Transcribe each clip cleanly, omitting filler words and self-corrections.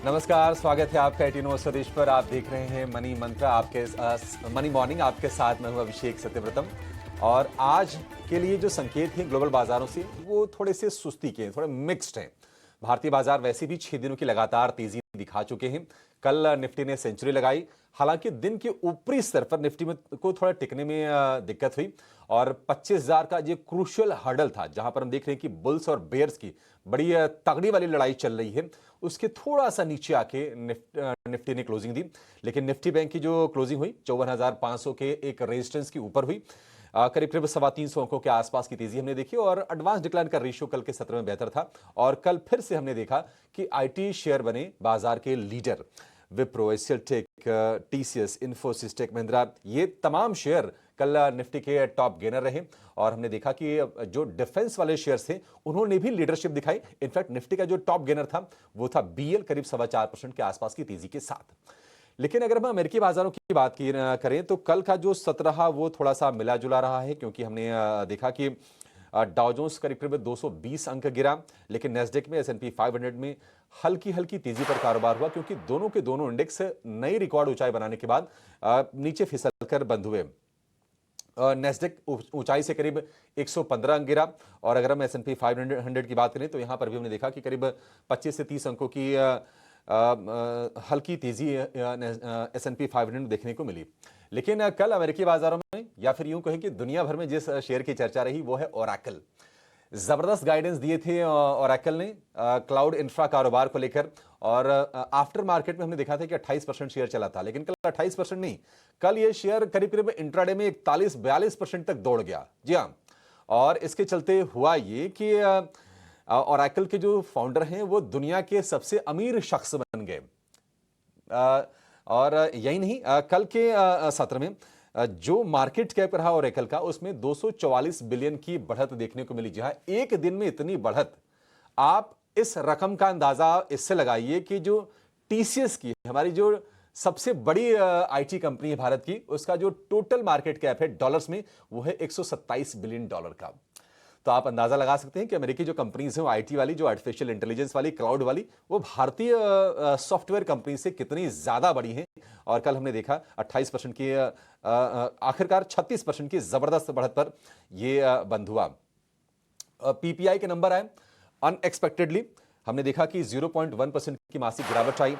नमस्कार, स्वागत है आपका 18 स्वदेश पर। आप देख रहे हैं मनी मंत्र, आपके मनी मॉर्निंग। आपके साथ मैं हूं अभिषेक सत्यव्रतम। और आज के लिए जो संकेत हैं ग्लोबल बाजारों से, वो थोड़े से सुस्ती के हैं, थोड़े मिक्स्ड हैं। भारतीय बाजार वैसे भी 6 दिनों की लगातार तेजी दिखा चुके हैं। कल निफ्टी ने सेंचुरी लगाई। हालांकि दिन के ऊपरी स्तर पर निफ्टी में को थोड़ा टिकने में दिक्कत हुई और 25,000 का जो क्रूशियल हर्डल था, जहां पर हम देख रहे हैं कि बुल्स और बेयर्स की बड़ी तगड़ी वाली लड़ाई चल रही है, उसके थोड़ा सा नीचे आके निफ्टी ने क्लोजिंग दी। लेकिन निफ्टी बैंक की जो क्लोजिंग हुई 54,500 के एक रेजिस्टेंस के ऊपर हुई। करीब करीब 325 अंकों के आसपास की तेजी हमने देखी और एडवांस डिक्लाइन का रेशियो कल के सत्र में बेहतर था। और कल फिर से हमने देखा कि आईटी शेयर बने बाजार के लीडर। विप्रो, एशियलटेक, टीसीएस, इन्फोसिस, टेक महिंद्रा, ये तमाम शेयर कल निफ्टी के टॉप गेनर रहे। और हमने देखा कि जो डिफेंस वाले शेयर्स थे उन्होंने भी लीडरशिप दिखाई। इनफैक्ट निफ्टी का जो टॉप गेनर था वो था बीएल, करीब 4.25% के आसपास की तेजी के साथ। लेकिन अगर हम अमेरिकी बाजारों की बात करें तो कल का जो सत्र रहा वो थोड़ा सा मिला जुला रहा है, क्योंकि हमने देखा कि डाउ जोन्स करीब करीब 220 अंक गिरा। लेकिन नेस्डेक में, एस&पी 500 में हल्की हल्की तेजी पर कारोबार हुआ, क्योंकि दोनों के दोनों इंडेक्स नई रिकॉर्ड ऊंचाई बनाने के बाद नीचे फिसलकर बंद हुए। नेस्डेक ऊंचाई से करीब 115 अंक गिरा। और अगर हम एस&पी 500 की बात करें तो यहां पर भी हमने देखा कि करीब 25 से 30 अंकों की हल्की तेजी एस&पी 500 में देखने को मिली। लेकिन कल अमेरिकी बाजारों में, या फिर यूं कहें कि दुनिया भर में जिस शेयर की चर्चा रही वो है ओरेकल। जबरदस्त गाइडेंस दिए थे ओरेकल ने क्लाउड इंफ्रा कारोबार को लेकर। और आफ्टर मार्केट में हमने देखा था कि 28% शेयर चला था, लेकिन कल 28% नहीं, कल ये शेयर करीब करीब इंट्राडे में 41-42% तक दौड़ गया। जी हाँ। और इसके चलते हुआ ये कि ओरेकल के जो फाउंडर हैं वो दुनिया के सबसे अमीर शख्स बन गए। और यही नहीं, कल के सत्र में जो मार्केट कैप रहा ओरेकल का, उसमें 244 बिलियन की बढ़त देखने को मिली। जहां एक दिन में इतनी बढ़त, आप इस रकम का अंदाजा इससे लगाइए कि जो टीसीएस की, हमारी जो सबसे बड़ी आईटी कंपनी है भारत की, उसका जो टोटल मार्केट कैप है डॉलर्स में, वो है 127 बिलियन डॉलर का। तो आप अंदाजा लगा सकते हैं कि अमेरिकी जो कंपनीज हैं, आईटी वाली, जो आर्टिफिशियल इंटेलिजेंस वाली, क्लाउड वाली, वो भारतीय सॉफ्टवेयर कंपनी से कितनी ज्यादा बड़ी हैं। और कल हमने देखा 28% की आखिरकार 36% की जबरदस्त बढ़त पर यह बंद हुआ। पीपीआई के नंबर आए अनएक्सपेक्टेडली। हमने देखा कि 0.1% की मासिक गिरावट आई।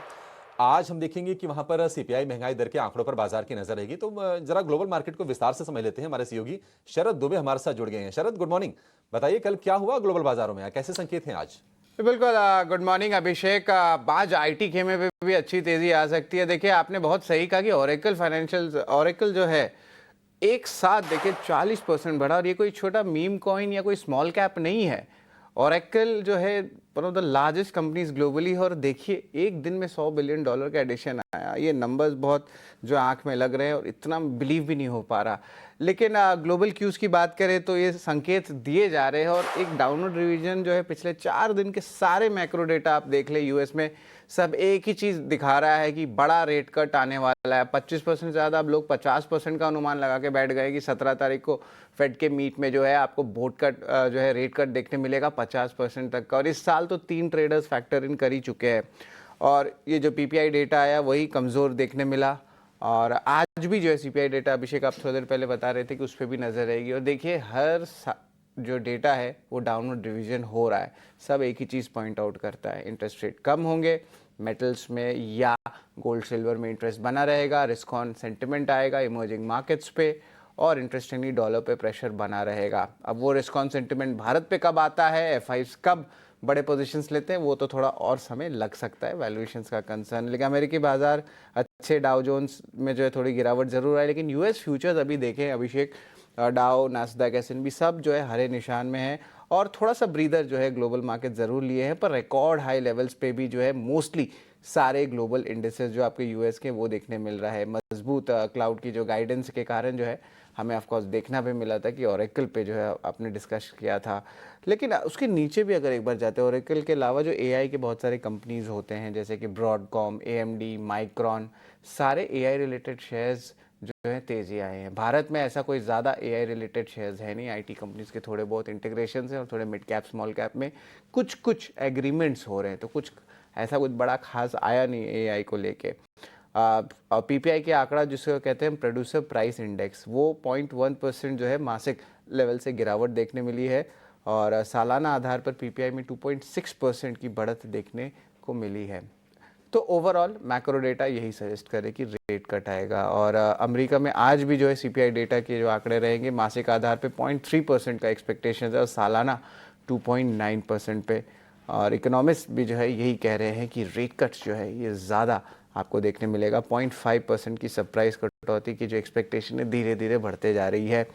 आज हम देखेंगे कि वहां पर सीपीआई महंगाई दर के आंकड़ों पर बाजार की नजर रहेगी। तो जरा ग्लोबल मार्केट को विस्तार से समझ लेते हैं। हमारे सहयोगी शरद दुबे हमारे साथ जुड़ गए हैं। शरद, गुड मॉर्निंग। बताइए कल क्या हुआ ग्लोबल बाजारों में, कैसे संकेत हैं आज? बिल्कुल। गुड मॉर्निंग अभिषेक। आज आईटी खेमे पे भी अच्छी तेजी आ सकती है। देखिए, आपने बहुत सही कहा कि ओरेकल जो है एक साथ देखिए 40% बढ़ा, और ये कोई छोटा मीम कॉइन या कोई स्मॉल कैप नहीं है। ओरेकल जो है one of the largest companies globally, और देखिए एक दिन में $100 बिलियन का एडिशन आया। ये नंबर्स बहुत जो आंख में लग रहे हैं और इतना बिलीव भी नहीं हो पा रहा। लेकिन ग्लोबल क्यूज की बात करें तो ये संकेत दिए जा रहे हैं, और एक डाउनवर्ड रिवीजन जो है पिछले 4 दिन के सारे मैक्रो डेटा आप देख ले यूएस में, सब एक ही चीज दिखा रहा है कि बड़ा रेट कट आने वाला है। 25% ज़्यादा, अब लोग 50% का अनुमान लगा के बैठ गए कि 17 तारीख को फेड के मीट में जो है आपको वोट कट जो है रेट कट देखने मिलेगा 50% तक का। और इस साल तो 3 ट्रेडर्स फैक्टर इन कर ही चुके हैं। और ये जो पीपीआई डेटा आया वही कमज़ोर देखने मिला। और आज भी जो है सीपीआई डेटा, अभिषेक आप थोड़ी देर पहले बता रहे थे कि उस पर भी नज़र रहेगी। और देखिए जो डेटा है वो डाउनवर्ड रिवीजन हो रहा है। सब एक ही चीज़ पॉइंट आउट करता है, इंटरेस्ट रेट कम होंगे, मेटल्स में या गोल्ड सिल्वर में इंटरेस्ट बना रहेगा, रिस्क ऑन सेंटिमेंट आएगा इमर्जिंग मार्केट्स पे, और इंटरेस्टिंगली डॉलर पे प्रेशर बना रहेगा। अब वो रिस्क ऑन सेंटिमेंट भारत पे कब आता है, एफआईज कब बड़े पोजीशंस लेते हैं, वो तो थोड़ा और समय लग सकता है, वैल्यूएशंस का कंसर्न। लेकिन अमेरिकी बाजार अच्छे, डाउ जोन्स में जो है थोड़ी गिरावट जरूर आई, लेकिन यूएस फ्यूचर्स अभी देखें अभिषेक, डाउ, नास्डैक, एसएनबी सब जो है हरे निशान में है। और थोड़ा सा ब्रीदर जो है ग्लोबल मार्केट ज़रूर लिए हैं, पर रिकॉर्ड हाई लेवल्स पे भी जो है मोस्टली सारे ग्लोबल इंडेसेस जो आपके यूएस के वो देखने मिल रहा है। मजबूत क्लाउड की जो गाइडेंस के कारण जो है हमें ऑफकोर्स देखना भी मिला था कि ओरेकल पे जो है आपने डिस्कस किया था। लेकिन उसके नीचे भी अगर एक बार जाते हैं, ओरेकल के अलावा जो एआई के बहुत सारे कंपनीज होते हैं, जैसे कि ब्रॉडकॉम, एएमडी, माइक्रॉन, सारे एआई रिलेटेड शेयर्स जो है तेजी आए हैं। भारत में ऐसा कोई ज़्यादा एआई रिलेटेड शेयर्स है नहीं, आईटी कंपनीज के थोड़े बहुत इंटीग्रेशन हैं, और थोड़े मिड कैप स्मॉल कैप में कुछ कुछ एग्रीमेंट्स हो रहे हैं। तो कुछ ऐसा कुछ बड़ा खास आया नहीं एआई को लेके। और पीपीआई के आंकड़ा जिसको कहते हैं प्रोड्यूसर प्राइस इंडेक्स, वो 0.1% जो है मासिक लेवल से गिरावट देखने मिली है और सालाना आधार पर पीपीआई में 2.6% की बढ़त देखने को मिली है। तो ओवरऑल मैक्रो डेटा यही सजेस्ट करे कि रेट कट आएगा और अमेरिका में आज भी जो है सीपीआई डेटा के जो आंकड़े रहेंगे मासिक आधार पे 0.3% का एक्सपेक्टेशन है और सालाना 2.9% पे। और इकोनॉमिस्ट भी जो है यही कह रहे हैं कि रेट कट्स जो है ये ज़्यादा आपको देखने मिलेगा। 0.5% की सरप्राइज कटौती की जो एक्सपेक्टेशन है धीरे धीरे बढ़ते जा रही है।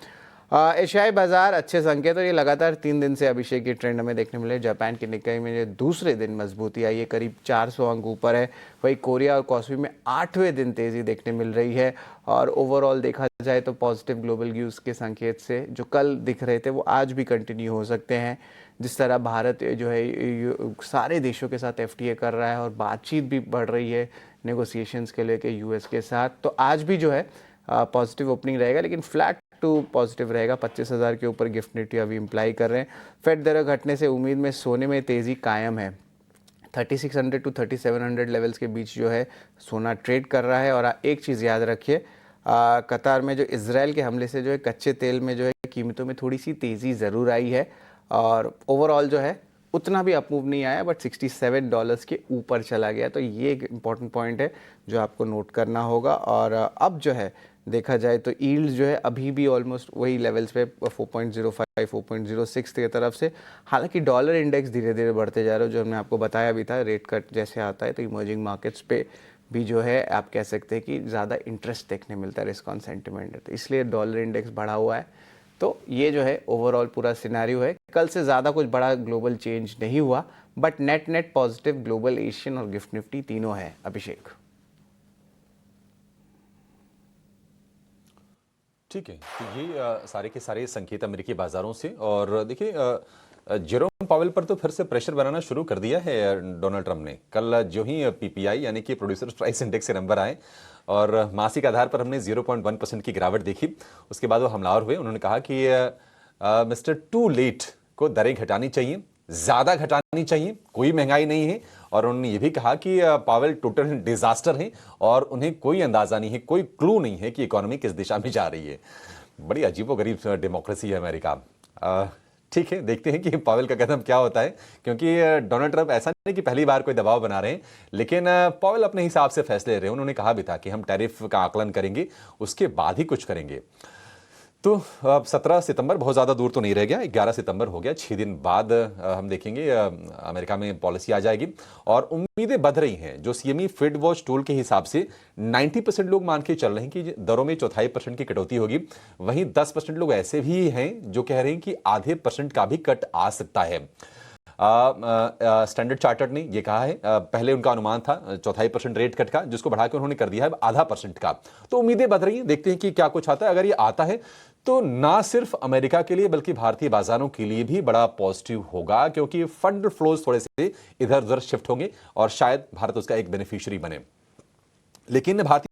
एशियाई बाजार अच्छे संकेत और ये लगातार 3 दिन से अभिषेक की ट्रेंड हमें देखने मिले। जापान की निकाय में जो दूसरे दिन मजबूती आई है, करीब 400 अंक ऊपर है। वहीं कोरिया और कॉस्पी में 8वें दिन तेज़ी देखने मिल रही है। और ओवरऑल देखा जाए तो पॉजिटिव ग्लोबल न्यूज़ के संकेत से जो कल दिख रहे थे वो आज भी कंटिन्यू हो सकते हैं। जिस तरह भारत जो है सारे देशों के साथ एफटीए कर रहा है और बातचीत भी बढ़ रही है नेगोशिएशंस के लेके यूएस के साथ, तो आज भी जो है पॉजिटिव ओपनिंग रहेगा लेकिन फ्लैट टू पॉजिटिव रहेगा। 25,000 के ऊपर गिफ्ट निफ्टी अभी इम्प्लाई कर रहे हैं। फेड दर घटने से उम्मीद में सोने में तेज़ी कायम है। 3600 टू 3700 लेवल्स के बीच जो है सोना ट्रेड कर रहा है। और एक चीज़ याद रखिए, कतार में जो इजराइल के हमले से जो है कच्चे तेल में जो है कीमतों में थोड़ी सी तेज़ी ज़रूर आई है और ओवरऑल जो है उतना भी अपमूव नहीं आया बट $67 के ऊपर चला गया। तो ये एक इम्पॉर्टेंट पॉइंट है जो आपको नोट करना होगा। और अब जो है देखा जाए तो यील्ड्स जो है अभी भी ऑलमोस्ट वही लेवल्स पे 4.05 4.06 की तरफ से। हालांकि डॉलर इंडेक्स धीरे धीरे बढ़ते जा रहे हो, जो हमने आपको बताया भी था। रेट कट जैसे आता है तो इमर्जिंग मार्केट्स पे भी जो है आप कह सकते हैं कि ज़्यादा इंटरेस्ट देखने मिलता है, रिस्क ऑन सेंटिमेंट है, तो इसलिए डॉलर इंडेक्स बढ़ा हुआ है। तो ये जो है ओवरऑल पूरा सिनेरियो है। कल से ज़्यादा कुछ बड़ा ग्लोबल चेंज नहीं हुआ but net positive global, Asian और गिफ्ट निफ्टी तीनों है। अभिषेक। ठीक है, तो ये सारे के सारे संकेत अमेरिकी बाजारों से। और देखिए जेरोम पावेल पर तो फिर से प्रेशर बनाना शुरू कर दिया है डोनाल्ड ट्रंप ने। कल जो ही पीपीआई यानी कि प्रोड्यूसर प्राइस इंडेक्स के नंबर आए और मासिक आधार पर हमने 0.1% की गिरावट देखी, उसके बाद वो हमलावर हुए। उन्होंने कहा कि मिस्टर टू लेट को दरें घटानी चाहिए, ज़्यादा घटानी चाहिए, कोई महंगाई नहीं है। और उन्होंने ये भी कहा कि पावेल टोटल डिजास्टर हैं और उन्हें कोई अंदाजा नहीं है, कोई क्लू नहीं है कि इकोनॉमी किस दिशा में जा रही है। बड़ी अजीबोगरीब डेमोक्रेसी है अमेरिका। ठीक है, देखते हैं कि पावेल का कदम क्या होता है, क्योंकि डोनाल्ड ट्रंप ऐसा नहीं कि पहली बार कोई दबाव बना रहे हैं, लेकिन पावेल अपने हिसाब से फैसले ले रहे हैं। उन्होंने कहा भी था कि हम टैरिफ का आकलन करेंगे, उसके बाद ही कुछ करेंगे। तो अब 17 सितंबर बहुत ज़्यादा दूर तो नहीं रह गया, 11 सितंबर हो गया। 6 दिन बाद हम देखेंगे अमेरिका में पॉलिसी आ जाएगी और उम्मीदें बढ़ रही हैं। जो सीएमई फेड वॉच टूल के हिसाब से 90% लोग मान के चल रहे हैं कि दरों में 0.25% की कटौती होगी। वहीं 10% लोग ऐसे भी हैं जो कह रहे हैं कि आधे % का भी कट आ सकता है। स्टैंडर्ड चार्टर्ड ने ये कहा है, पहले उनका अनुमान था 0.25% रेट कट का, जिसको बढ़ाकर उन्होंने कर दिया है आधा % का। तो उम्मीदें बढ़ रही हैं, देखते हैं कि क्या कुछ आता है। अगर ये आता है तो ना सिर्फ अमेरिका के लिए बल्कि भारतीय बाजारों के लिए भी बड़ा पॉजिटिव होगा, क्योंकि फंड फ्लोज थोड़े से इधर उधर शिफ्ट होंगे और शायद भारत उसका एक बेनिफिशियरी बने। लेकिन भारतीय